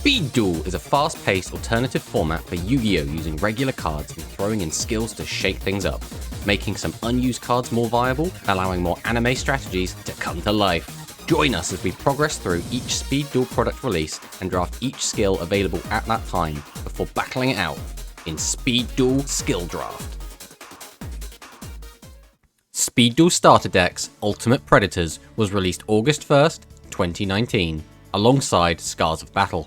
Speed Duel is a fast-paced alternative format for Yu-Gi-Oh! Using regular cards and throwing in skills to shake things up, making some unused cards more viable, allowing more anime strategies to come to life. Join us as we progress through each Speed Duel product release and draft each skill available at that time before battling it out in Speed Duel Skill Draft. Speed Duel Starter Decks Ultimate Predators was released August 1st, 2019, alongside Scars of Battle.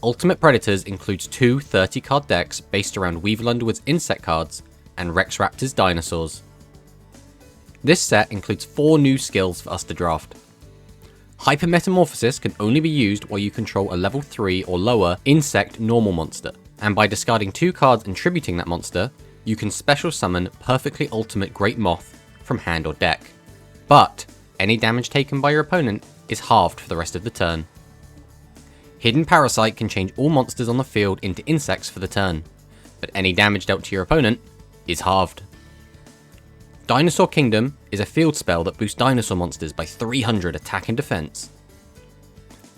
Ultimate Predators includes two 30-card decks based around Weevil Underwood's insect cards and Rex Raptor's dinosaurs. This set includes 4 new skills for us to draft. Hyper Metamorphosis can only be used while you control a level 3 or lower insect normal monster, and by discarding 2 cards and tributing that monster, you can special summon Perfectly Ultimate Great Moth from hand or deck. But any damage taken by your opponent is halved for the rest of the turn. Hidden Parasite can change all monsters on the field into insects for the turn, but any damage dealt to your opponent is halved. Dinosaur Kingdom is a field spell that boosts dinosaur monsters by 300 attack and defense.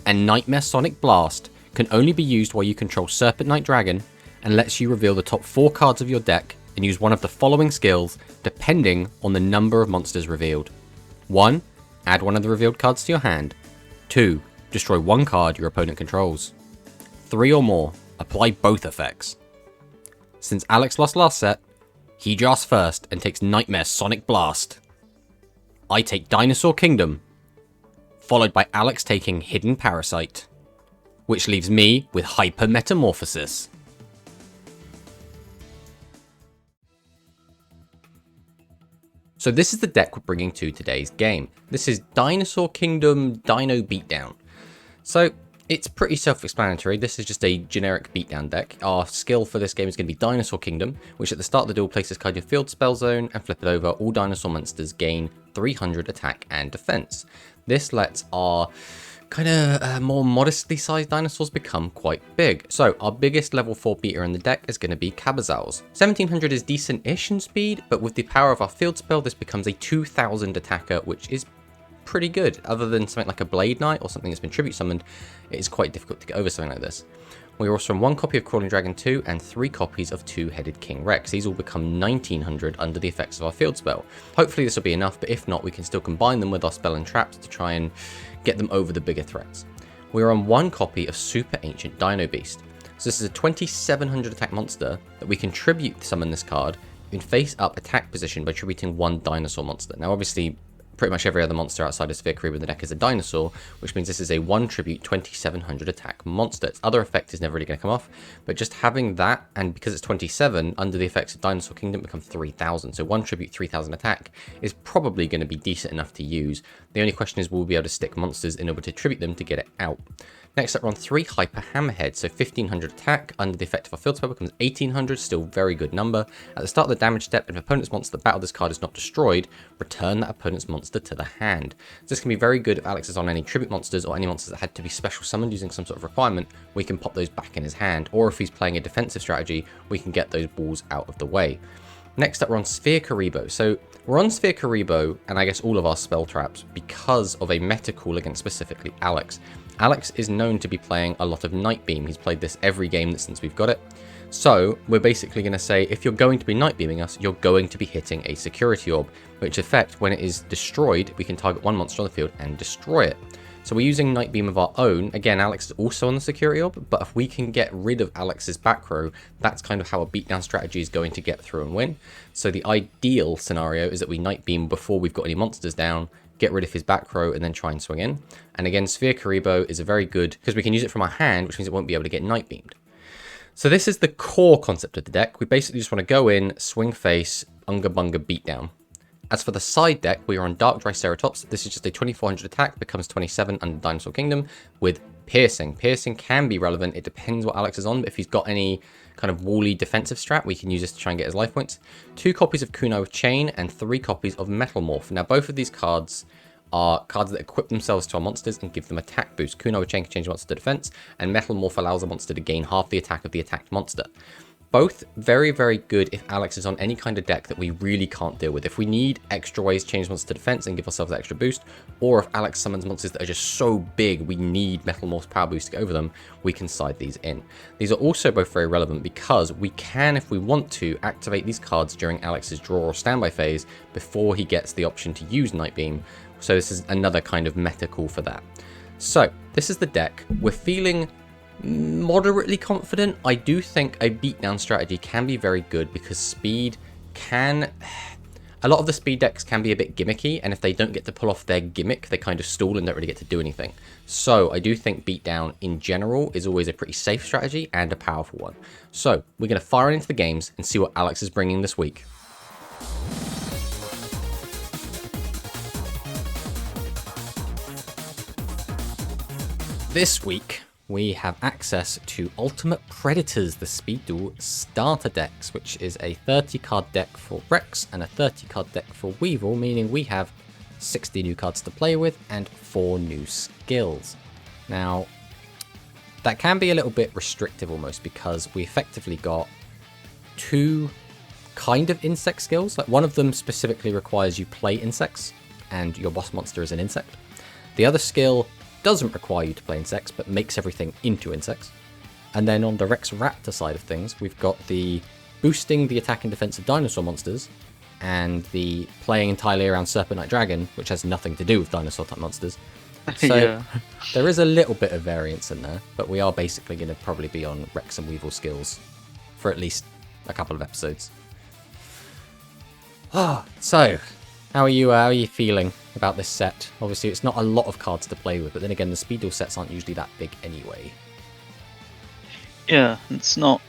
And Nightmare Sonic Blast can only be used while you control Serpent Knight Dragon and lets you reveal the top 4 cards of your deck and use one of the following skills depending on the number of monsters revealed. 1. Add one of the revealed cards to your hand. 2. Destroy one card your opponent controls. 3 or more, apply both effects. Since Alex lost last set, he drafts first and takes Nightmare Sonic Blast. I take Dinosaur Kingdom, followed by Alex taking Hidden Parasite, which leaves me with Hyper Metamorphosis. So this is the deck we're bringing to today's game. This is Dinosaur Kingdom Dino Beatdown. So it's pretty self-explanatory. This is just a generic beatdown deck. Our skill for this game is going to be Dinosaur Kingdom, which at the start of the duel places card in your field spell zone and flip it over. All dinosaur monsters gain 300 attack and defense. This lets our kind of more modestly sized dinosaurs become quite big. So our biggest level 4 beater in the deck is going to be Cabazaurs. 1700 is decent-ish in speed, but with the power of our field spell, this becomes a 2000 attacker, which is pretty good. Other than something like a Blade Knight or something that's been tribute summoned, it is quite difficult to get over something like this. We also run 1 copy of Crawling Dragon 2 and 3 copies of 2-Headed King Rex. These all become 1900 under the effects of our field spell. Hopefully this will be enough, but if not, we can still combine them with our spell and traps to try and get them over the bigger threats. We are on 1 copy of Super Ancient Dino Beast. So this is a 2700 attack monster that we can tribute summon this card in face up attack position by tributing 1 dinosaur monster. Now obviously pretty much every other monster outside of Sphere Kariba in the deck is a dinosaur, which means this is a 1 tribute 2700 attack monster. Its other effect is never really going to come off, but just having that, and because it's 27, under the effects of Dinosaur Kingdom become 3000, so 1 tribute 3000 attack is probably going to be decent enough to use. The only question is, will we be able to stick monsters in order to tribute them to get it out? Next up, we're on 3 Hyper Hammerhead, so 1500 attack, under the effect of our field spell becomes 1800, still very good number. At the start of the damage step, if an opponent's monster that battled this card is not destroyed, return that opponent's monster to the hand. So this can be very good if Alex is on any tribute monsters or any monsters that had to be special summoned using some sort of requirement, we can pop those back in his hand, or if he's playing a defensive strategy, we can get those balls out of the way. Next up, we're on Sphere Karibo. So we're on Sphere Karibo, and I guess all of our spell traps, because of a meta call against specifically Alex. Alex is known to be playing a lot of Night Beam. He's played this every game since we've got it. So we're basically going to say, if you're going to be Night Beaming us, you're going to be hitting a Security Orb, which effect, when it is destroyed, we can target 1 monster on the field and destroy it. So we're using Night Beam of our own. Again, Alex is also on the Security Orb, but if we can get rid of Alex's back row, that's kind of how a beatdown strategy is going to get through and win. So the ideal scenario is that we Night Beam before we've got any monsters down, get rid of his back row, and then try and swing in. And again, Sphere Karibo is a very good, because we can use it from our hand, which means it won't be able to get Night Beamed. So this is the core concept of the deck. We basically just want to go in, swing face, Unga Bunga beatdown. As for the side deck, we are on Dark Triceratops. This is just a 2400 attack, becomes 27 under Dinosaur Kingdom with Piercing. Piercing can be relevant. It depends what Alex is on, but if he's got any kind of wally defensive strat, we can use this to try and get his life points. 2 copies of Kunai with Chain and 3 copies of Metal Morph. Now, both of these cards are cards that equip themselves to our monsters and give them attack boost. Kunai with Chain can change a monster to defense, and Metal Morph allows a monster to gain half the attack of the attacked monster. Both very, very good if Alex is on any kind of deck that we really can't deal with. If we need extra ways to change monsters to defense and give ourselves that extra boost, or if Alex summons monsters that are just so big we need Metal Morph's power boost to get over them, we can side these in. These are also both very relevant because we can, if we want to, activate these cards during Alex's draw or standby phase before he gets the option to use Nyhmnim. So this is another kind of meta call for that. So this is the deck. We're feeling moderately confident. I do think a beatdown strategy can be very good because speed can... A lot of the speed decks can be a bit gimmicky, and if they don't get to pull off their gimmick, they kind of stall and don't really get to do anything. So I do think beatdown in general is always a pretty safe strategy and a powerful one. So we're going to fire it into the games and see what Alex is bringing this week. This week, we have access to Ultimate Predators, the Speed Duel starter decks, which is a 30-card deck for Rex and a 30-card deck for Weevil, meaning we have 60 new cards to play with and 4 new skills. Now, that can be a little bit restrictive almost because we effectively got 2 kind of insect skills. Like one of them specifically requires you play insects and your boss monster is an insect. The other skill doesn't require you to play insects, but makes everything into insects. And then on the Rex Raptor side of things, we've got the boosting the attack and defense of dinosaur monsters, and the playing entirely around Serpent Knight Dragon, which has nothing to do with dinosaur type monsters. So yeah. There is a little bit of variance in there, but we are basically going to probably be on Rex and Weevil skills for at least a couple of episodes. So, how are you feeling about this set? Obviously, it's not a lot of cards to play with, but then again, the Speed Duel sets aren't usually that big anyway. Yeah, it's not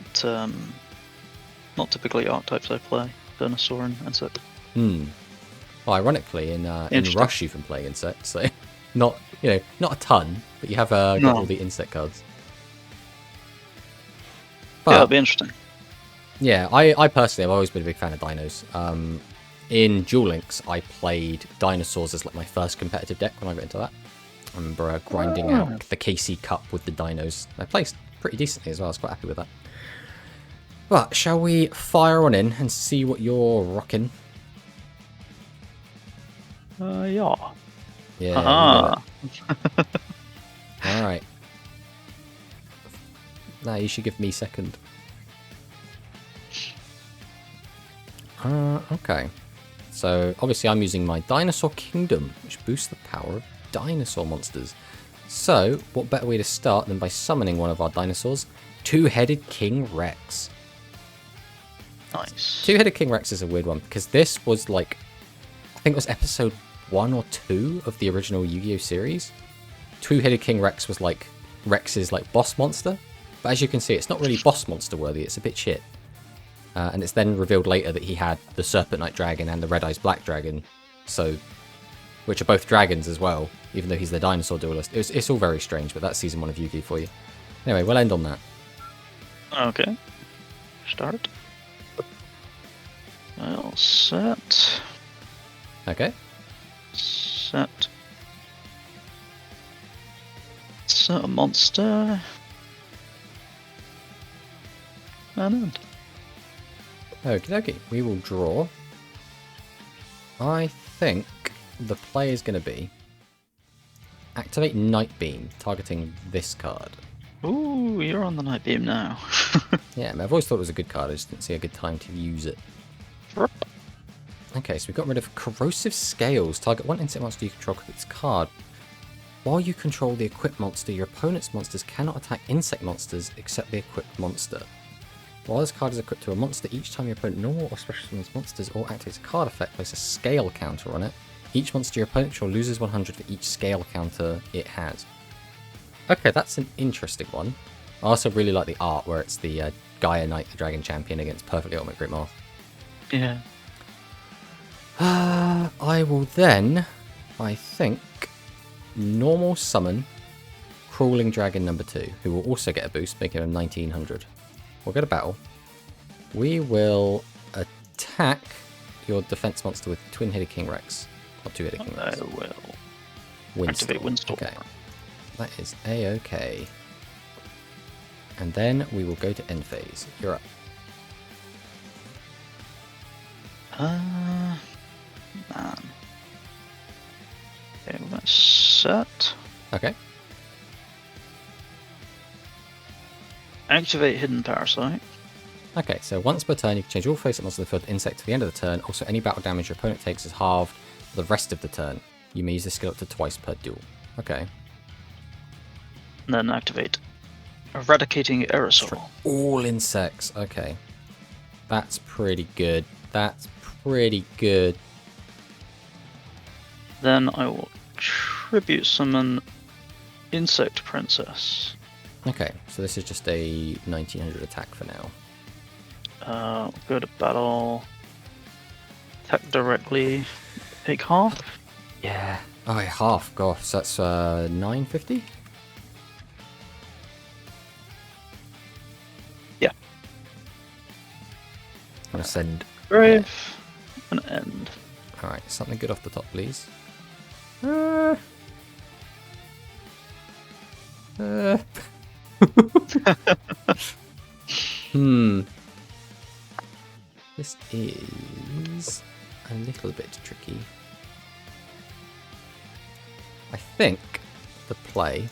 typically archetypes I play. Dinosaur and insect. Well, ironically, in Rush you can play insects, so not a ton, but you have got all the insect cards. But, yeah, it'll be interesting. Yeah, I personally have always been a big fan of dinos. In Duel Links, I played dinosaurs as like my first competitive deck when I got into that. I remember grinding out the KC Cup with the dinos. I placed pretty decently as well. I was quite happy with that. But shall we fire on in and see what you're rocking? Yeah. Yeah. All right. Now you should give me second. Okay. So obviously I'm using my Dinosaur Kingdom, which boosts the power of dinosaur monsters. So what better way to start than by summoning one of our dinosaurs, Two-Headed King Rex. Nice. Two-Headed King Rex is a weird one because this was like, I think it was episode 1 or 2 of the original Yu-Gi-Oh series. Two-Headed King Rex was like Rex's like boss monster, but as you can see, it's not really boss monster worthy. It's a bit shit. And it's then revealed later that he had the Serpent Knight Dragon and the Red Eyes Black Dragon, which are both dragons as well, even though he's the dinosaur duelist. It's all very strange, but that's season 1 of Yu-Gi-Oh for you. Anyway, we'll end on that. Okay. Start. Well, set. Okay. Set. Set a monster. And end. Okie dokie, we will draw. I think the play is going to be activate Night Beam, targeting this card. Ooh, you're on the Night Beam now. Yeah, I've always thought it was a good card, I just didn't see a good time to use it. Okay, so we got rid of Corrosive Scales. Target one insect monster you control with its card. While you control the equipped monster, your opponent's monsters cannot attack insect monsters except the equipped monster. While this card is equipped to a monster, each time your opponent normal or special summons monsters or activates a card effect, place a scale counter on it. Each monster your opponent controls loses 100 for each scale counter it has. Okay, that's an interesting one. I also really like the art where it's the Gaia Knight, the Dragon Champion, against Perfectly Ultimate Great Moth. Yeah. I will then, I think, normal summon Crawling Dragon number 2, who will also get a boost, making him 1900. We'll go to battle. We will attack your defense monster with Twin-Headed King Rex. Or Two-Headed King Rex. I will. Windstorm. Activate Windstorm. Okay. That is A-okay. And then we will go to end phase. You're up. Man. Okay, we're gonna set. Okay. Activate Hidden Parasite. Okay, so once per turn, you can change all face monsters of the field to insect to the end of the turn. Also, any battle damage your opponent takes is halved for the rest of the turn. You may use this skill up to twice per duel. Okay. And then activate Eradicating Aerosol. All insects. Okay. That's pretty good. That's pretty good. Then I will tribute summon Insect Princess. Okay, so this is just a 1900 attack for now. Go to battle. Attack directly. Take half. Yeah. Oh, yeah, half. Gosh, so that's 950? Yeah. I'm going to send... Grave. And end. Alright, something good off the top, please. This is a little bit tricky. I think the play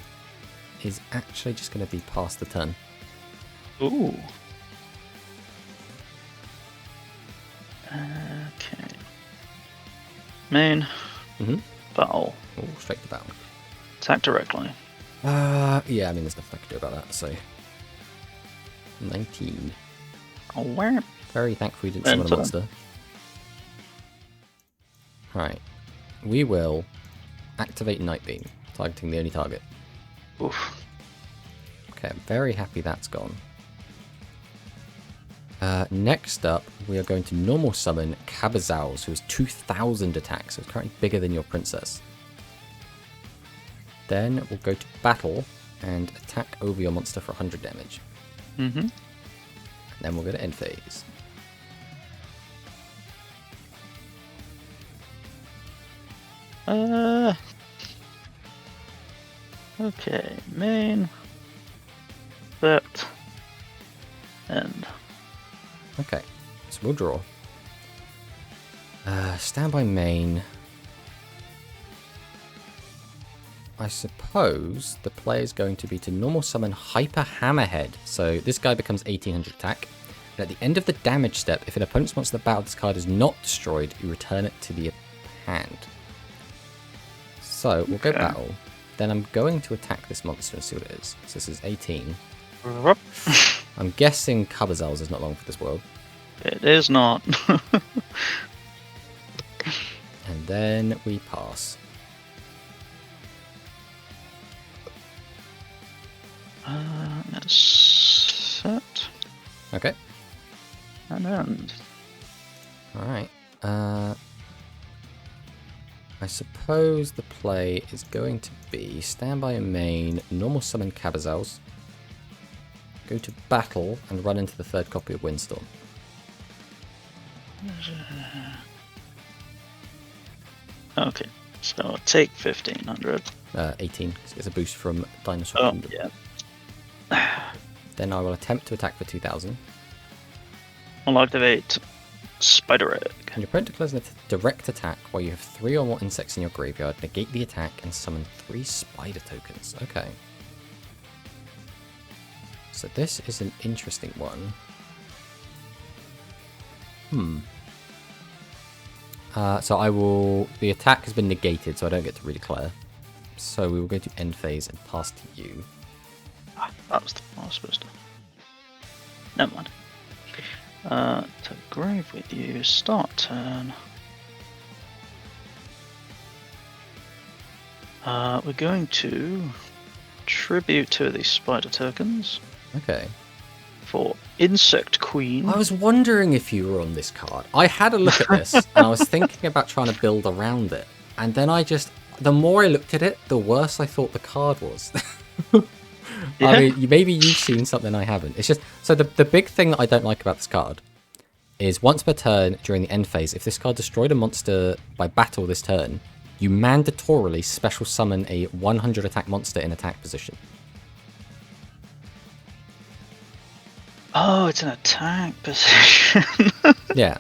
is actually just going to be past the turn. Ooh. Okay. Main. Battle. Oh, straight to battle. Attack directly. Yeah, I mean, there's nothing I can do about that, so... 19. Oh, where? Very thankful we didn't summon a monster. Right. We will activate Night Beam, targeting the only target. Oof. Okay, I'm very happy that's gone. Next up, we are going to normal summon Cabazaus, who has 2000 attacks, so it's currently bigger than your princess. Then we'll go to battle and attack over your monster for 100 damage. And then we'll go to end phase. Okay, main. Set. End. Okay, so we'll draw. Standby main. I suppose the play is going to be to normal summon Hyper Hammerhead. So this guy becomes 1800 attack. And at the end of the damage step, if an opponent's monster in the battle this card is not destroyed, you return it to the hand. So we'll go battle. Then I'm going to attack this monster and see what it is. So this is 18. I'm guessing Cabazaus is not long for this world. It is not. And then we pass. Let's set. Okay. And end. Alright. I suppose the play is going to be standby and main, normal summon Cabazaus, go to battle and run into the third copy of Windstorm. Okay, so take 1500. 18, because it's a boost from Dinosaur Oh, Kingdom. yeah. Then I will attempt to attack for 2000. I'll activate Spider Egg. And your opponent declares a direct attack while you have 3 or more insects in your graveyard. Negate the attack and summon 3 spider tokens. Okay. So this is an interesting one. So I will... The attack has been negated, so I don't get to redeclare. So we will go to end phase and pass to you. That was the one I was supposed to. Never mind. To grave with you, start turn. We're going to tribute 2 of these spider tokens Okay. for Insect Queen. I was wondering if you were on this card. I had a look at this, and I was thinking about trying to build around it. And then I just... The more I looked at it, the worse I thought the card was. Yeah. I mean, maybe you've seen something I haven't. It's just... So the big thing that I don't like about this card is once per turn during the end phase, if this card destroyed a monster by battle this turn, you mandatorily special summon a 100 attack monster in attack position. Oh, it's an attack position. Yeah.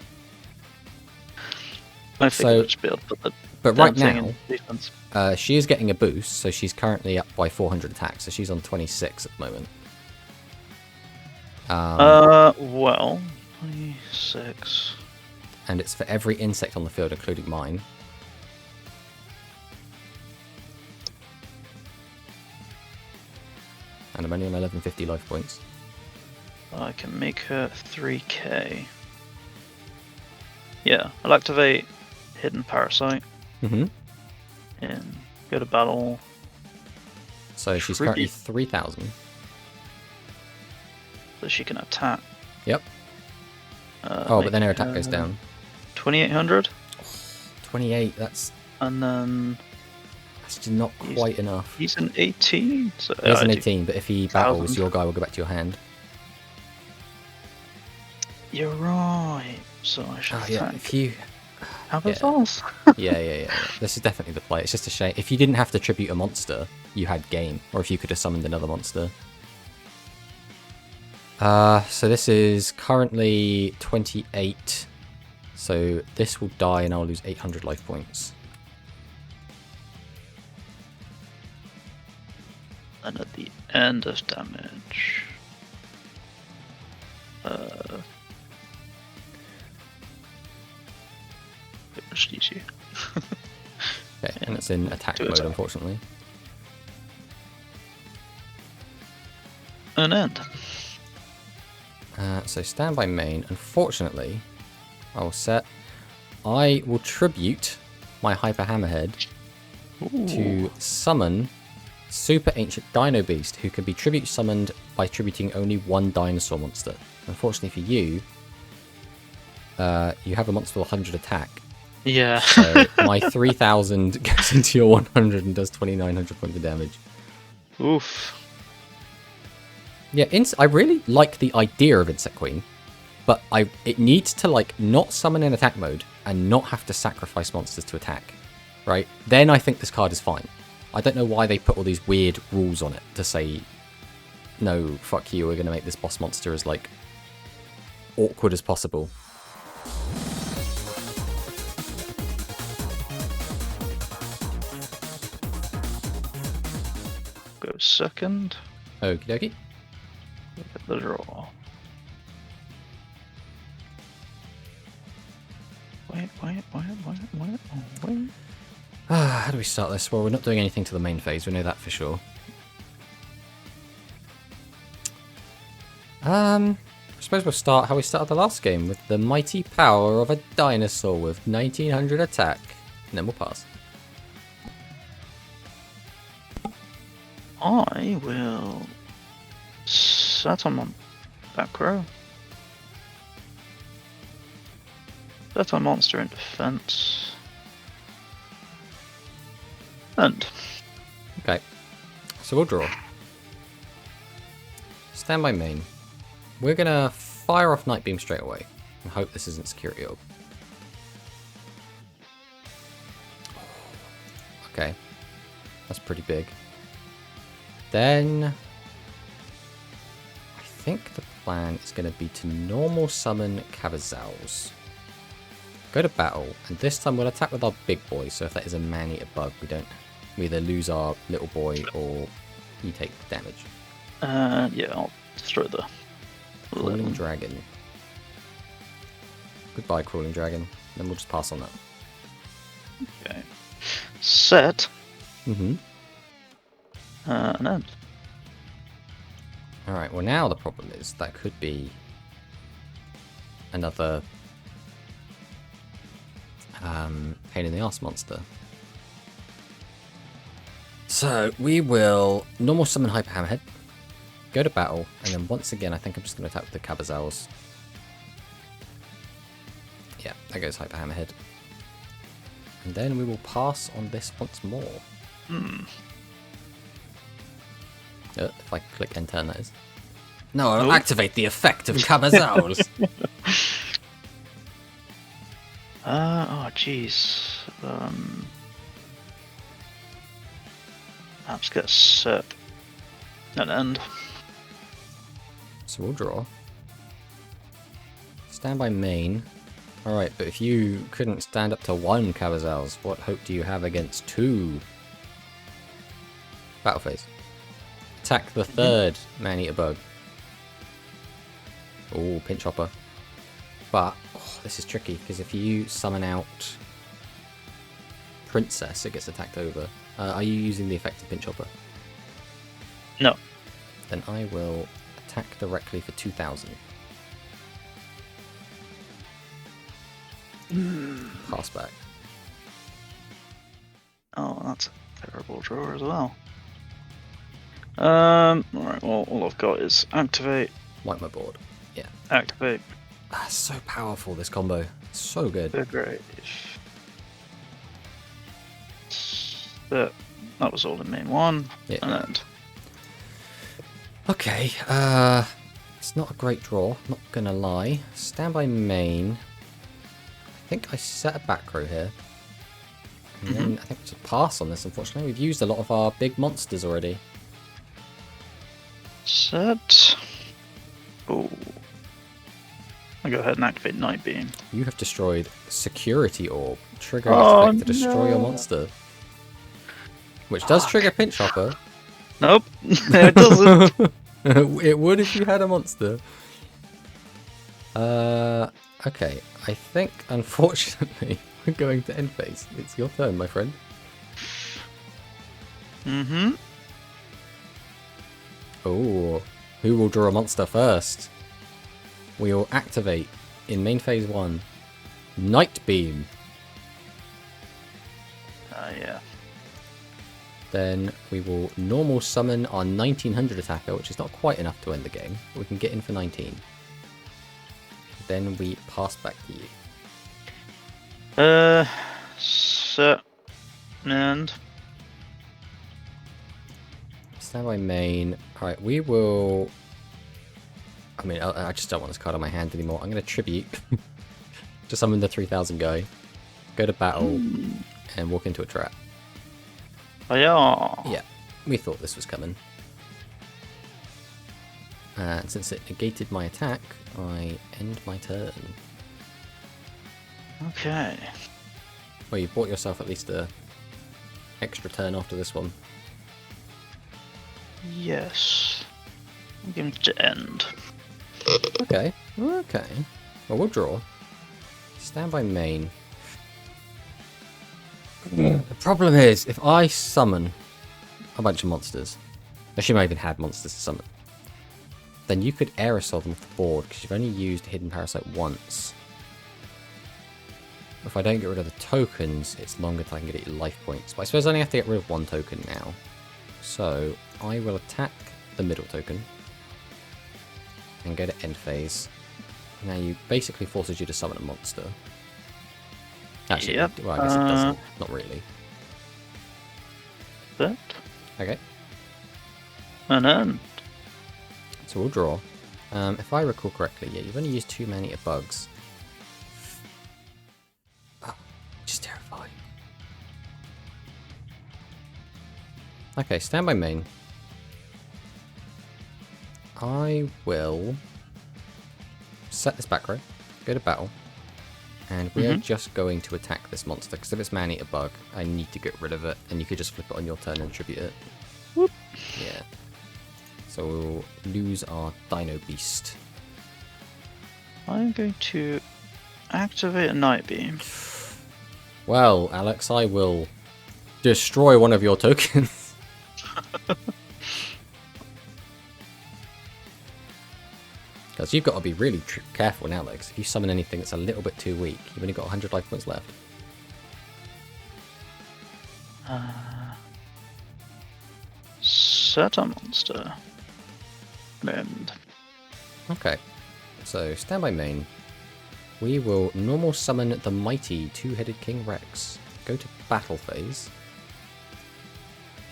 I think So- we'll just be able to put the But damn right thing now, in defense. she is getting a boost, so she's currently up by 400 attacks, so she's on 26 at the moment. Well, 26. And it's for every insect on the field, including mine. And I'm only on 1150 life points. I can make her 3k. Yeah, I'll activate Hidden Parasite Mm-hmm. and go to battle. So she's Tribute. currently 3000. So she can attack. Yep. Oh, but then her attack goes down. 2800. 28, that's And then just not quite enough. he's an 18. So He's an 18, but if he battles, 1000. your guy will go back to your hand. You're right. So I should Oh, yeah, attack. if you... Abathals. Yeah. This is definitely the play. It's just a shame. If you didn't have to tribute a monster, you had game. Or if you could have summoned another monster. So this is currently 28. So this will die and I'll lose 800 life points. And at the end of damage, just use you. Okay, and it's in attack Do mode, attack. unfortunately. An end. So standby main. Unfortunately, I will tribute my Hyper Hammerhead to summon Super Ancient Dino Beast, who can be tribute summoned by tributing only one dinosaur monster. Unfortunately for you, you have a monster with 100 attack. Yeah. So my 3000 goes into your 100 and does 2900 points of damage. Oof. Yeah, I really like the idea of Insect Queen, but it needs to like not summon in attack mode and not have to sacrifice monsters to attack, right? Then I think this card is fine. I don't know why they put all these weird rules on it to say, no, fuck you, we're going to make this boss monster as like awkward as possible. Go second. Okie dokie. Look at the draw. Wait. How do we start this? Well, we're not doing anything to the main phase, we know that for sure. I suppose we'll start how we started the last game, with the mighty power of a dinosaur with 1900 attack. And then we'll pass. I will set on my back row. Set on monster in defense. And Okay, so we'll draw. Stand by main. We're gonna fire off Night Beam straight away and hope this isn't Security Orb. Okay, that's pretty big. Then I think the plan is going to be to normal summon Cavazaus. Go to battle, and this time we'll attack with our big boy, so if that is a man-eater bug, we either lose our little boy or you take damage. yeah, I'll destroy the Crawling Dragon. Goodbye, Crawling Dragon. Then we'll just pass on that. Okay. Set Mm-hmm. an end. Alright, well now the problem is that could be another pain in the arse monster. So we will normal summon Hyper Hammerhead, go to battle, and then once again I think I'm just going to attack with the Cavazaurs. Yeah, there goes Hyper Hammerhead. And then we will pass on this once more. If I click and turn, that is. No, I'll activate the effect of Cavazaurs. Oh jeez. Perhaps get set an end. So we'll draw. Stand by main. Alright, but if you couldn't stand up to 1 Cabazaus, what hope do you have against 2? Battle phase. Attack the 3rd man-eater bug. Oh, pinch hopper. But, this is tricky, because if you summon out Princess, it gets attacked over. Are you using the effective pinch hopper? No. Then I will attack directly for 2,000. Pass back. Oh, that's a terrible draw as well. Alright, well, all I've got is activate, Wipe my board. Yeah. activate, So powerful, this combo. So good. TheDrAlex. But that was all in main 1. Yeah. And Okay, it's not a great draw, not gonna lie. Standby main. I think I set a back row here. And then I think it's a pass on this, unfortunately. We've used a lot of our big monsters already. set. Oh. I'll go ahead and activate Nyhmnim. You have destroyed Security Orb. Trigger effect to destroy your no. monster. Which does trigger Pinch Hopper. Nope, it doesn't. It would if you had a monster. Okay. I think, unfortunately, we're going to end phase. It's your turn, my friend. Mm-hmm. Oh, who will draw a monster first? We will activate in main phase 1. Night Beam. Yeah. Then we will normal summon our 1900 attacker, which is not quite enough to end the game. We can get in for 19. Then we pass back to you. Set. And Standby main. Alright, we will... I mean, I just don't want this card on my hand anymore. I'm going to tribute to summon the 3000 guy. Go to battle and walk into a trap. oh yeah. Yeah, we thought this was coming. And since it negated my attack, I end my turn. Okay. Well, you bought yourself at least a extra turn after this one. Yes. I'm going to end. Okay, okay. Well, we'll draw. Standby main. The problem is, if I summon a bunch of monsters, assume I even had monsters to summon, then you could aerosol them off the board because you've only used Hidden Parasite once. If I don't get rid of the tokens, it's longer till I can get it life points. But I suppose I only have to get rid of 1 token now. So I will attack the middle token and go to end phase. Now you basically forces you to summon a monster. Actually, Yep. well, I guess it doesn't. Not really. That. Okay, And end. so we'll draw. If I recall correctly, yeah, you've only used 2 man-eater bugs. Oh, just terrifying. Okay, standby main. I will set this back row, go to battle, and we are just going to attack this monster, because if it's man-eater bug, I need to get rid of it, and you could just flip it on your turn and tribute it. Whoop. Yeah. So we'll lose our Dino Beast. I'm going to activate a Nyhmnim. Well, Alex, I will destroy one of your tokens. Because you've got to be really careful now, though, because if you summon anything that's a little bit too weak, you've only got 100 life points left. Set a monster. End. Okay, so standby main. We will normal summon the mighty 2-headed King Rex. Go to battle phase.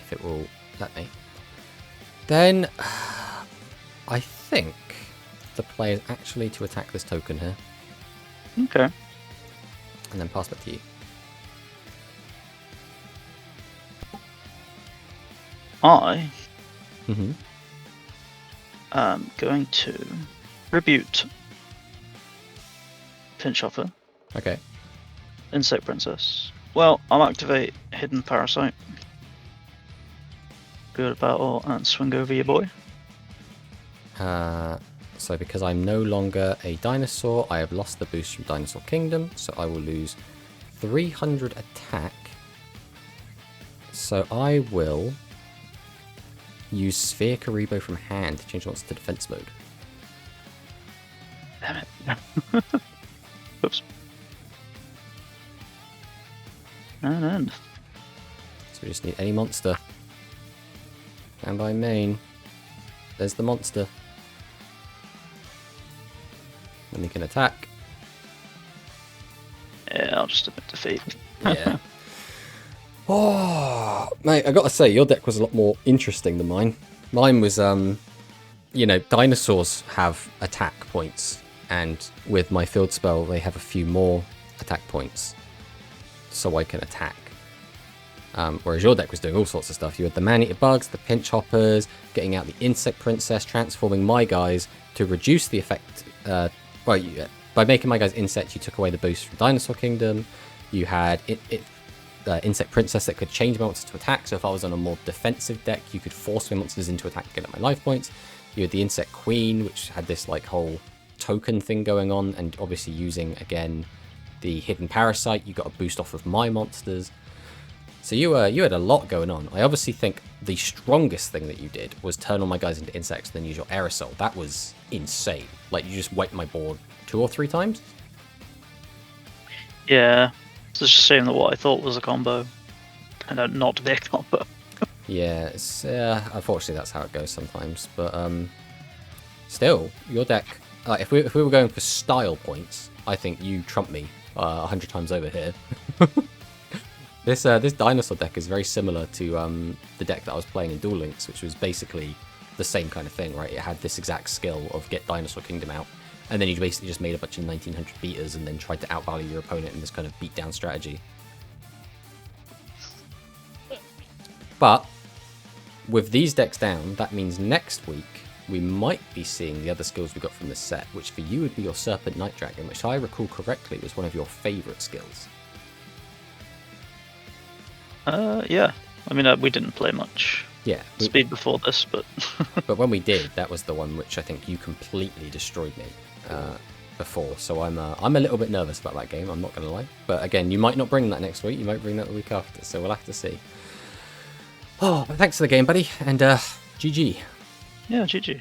If it will let me. Then, I think the play is actually to attack this token here. Okay. And then pass back to you. I Mm-hmm. am going to tribute Pinch Hopper Okay. Insect Princess. Well, I'll activate Hidden Parasite. Good battle and swing over your boy. So because I'm no longer a dinosaur, I have lost the boost from Dinosaur Kingdom, so I will lose 300 attack. So I will use Sphere Karibo from hand to change monsters to defense mode. Damn it. Oops. And So we just need any monster. And by main, there's the monster. Then he can attack. yeah, I'll just admit defeat. Yeah. Oh, mate, I gotta say, your deck was a lot more interesting than mine. Mine was, you know, dinosaurs have attack points, and with my field spell, they have a few more attack points, so I can attack. Whereas your deck was doing all sorts of stuff. You had the man-eater bugs, the pinch hoppers, getting out the insect princess, transforming my guys to reduce the effect. By making my guys insect, you took away the boost from Dinosaur Kingdom. You had insect princess that could change my monsters to attack. So if I was on a more defensive deck, you could force my monsters into attack to get up my life points. You had the insect queen, which had this like whole token thing going on, and obviously using again the hidden parasite, you got a boost off of my monsters. So you had a lot going on. I obviously think the strongest thing that you did was turn all my guys into insects and then use your aerosol. That was insane. Like, you just wiped my board 2 or 3 times. Yeah, it's just a shame that what I thought was a combo turned out not to be a combo. Yeah, it's unfortunately that's how it goes sometimes. But still, your deck. If we were going for style points, I think you trump me 100 times over here. This dinosaur deck is very similar to the deck that I was playing in Duel Links, which was basically the same kind of thing, right? It had this exact skill of get Dinosaur Kingdom out, and then you basically just made a bunch of 1900 beaters and then tried to outvalue your opponent in this kind of beatdown strategy. But with these decks down, that means next week we might be seeing the other skills we got from this set, which for you would be your Serpent Night Dragon, which I recall correctly was one of your favourite skills. Yeah. I mean, we didn't play much Speed before this, but... But when we did, that was the one which I think you completely destroyed me before. So I'm a little bit nervous about that game, I'm not going to lie. But again, you might not bring that next week, you might bring that the week after, so we'll have to see. Oh, but thanks for the game, buddy, and GG. Yeah, GG.